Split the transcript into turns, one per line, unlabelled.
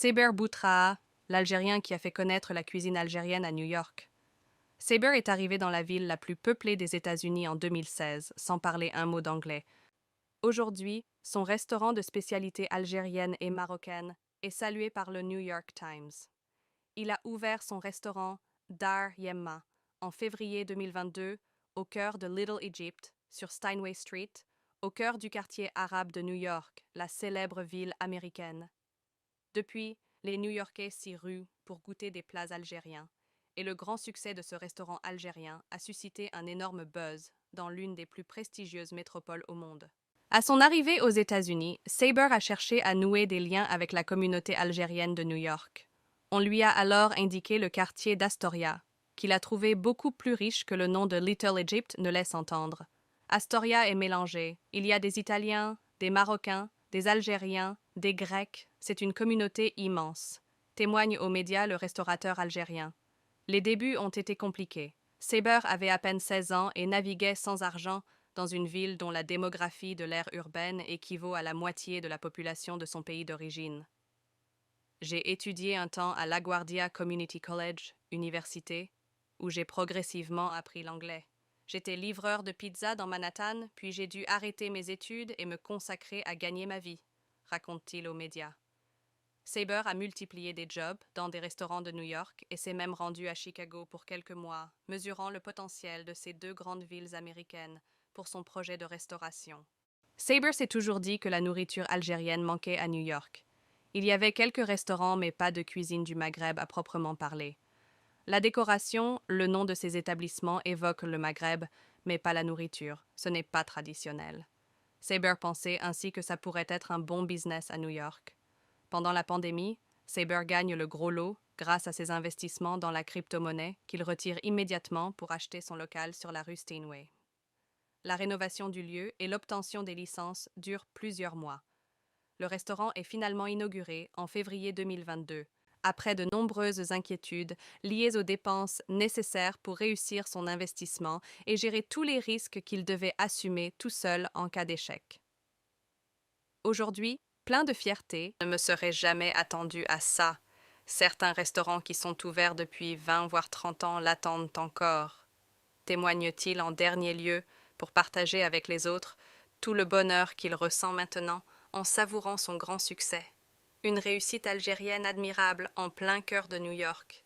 Saber Boutra, l'Algérien qui a fait connaître la cuisine algérienne à New York. Saber est arrivé dans la ville la plus peuplée des États-Unis en 2016, sans parler un mot d'anglais. Aujourd'hui, son restaurant de spécialité algérienne et marocaine est salué par le New York Times. Il a ouvert son restaurant Dar Yemma en février 2022 au cœur de Little Egypt, sur Steinway Street, au cœur du quartier arabe de New York, la célèbre ville américaine. Depuis, les New-Yorkais s'y ruent pour goûter des plats algériens, et le grand succès de ce restaurant algérien a suscité un énorme buzz dans l'une des plus prestigieuses métropoles au monde. À son arrivée aux États-Unis, Saber a cherché à nouer des liens avec la communauté algérienne de New York. On lui a alors indiqué le quartier d'Astoria, qu'il a trouvé beaucoup plus riche que le nom de Little Egypt ne laisse entendre. Astoria est mélangé. Il y a des Italiens, des Marocains, des Algériens, des Grecs. C'est une communauté immense, témoigne aux médias le restaurateur algérien. Les débuts ont été compliqués. Saber avait à peine 16 ans et naviguait sans argent dans une ville dont la démographie de l'ère urbaine équivaut à la moitié de la population de son pays d'origine. J'ai étudié un temps à LaGuardia Community College, université, où j'ai progressivement appris l'anglais. J'étais livreur de pizza dans Manhattan, puis j'ai dû arrêter mes études et me consacrer à gagner ma vie, raconte-t-il aux médias. Saber a multiplié des jobs dans des restaurants de New York et s'est même rendu à Chicago pour quelques mois, mesurant le potentiel de ces deux grandes villes américaines pour son projet de restauration. Saber s'est toujours dit que la nourriture algérienne manquait à New York. Il y avait quelques restaurants, mais pas de cuisine du Maghreb à proprement parler. La décoration, le nom de ces établissements évoque le Maghreb, mais pas la nourriture. Ce n'est pas traditionnel. Saber pensait ainsi que ça pourrait être un bon business à New York. Pendant la pandémie, Saber gagne le gros lot grâce à ses investissements dans la crypto-monnaie qu'il retire immédiatement pour acheter son local sur la rue Steinway. La rénovation du lieu et l'obtention des licences durent plusieurs mois. Le restaurant est finalement inauguré en février 2022, après de nombreuses inquiétudes liées aux dépenses nécessaires pour réussir son investissement et gérer tous les risques qu'il devait assumer tout seul en cas d'échec. Aujourd'hui, plein de fierté, je ne me serais jamais attendu à ça. Certains restaurants qui sont ouverts depuis 20 voire 30 ans l'attendent encore. Témoigne-t-il en dernier lieu pour partager avec les autres tout le bonheur qu'il ressent maintenant en savourant son grand succès. Une réussite algérienne admirable en plein cœur de New York.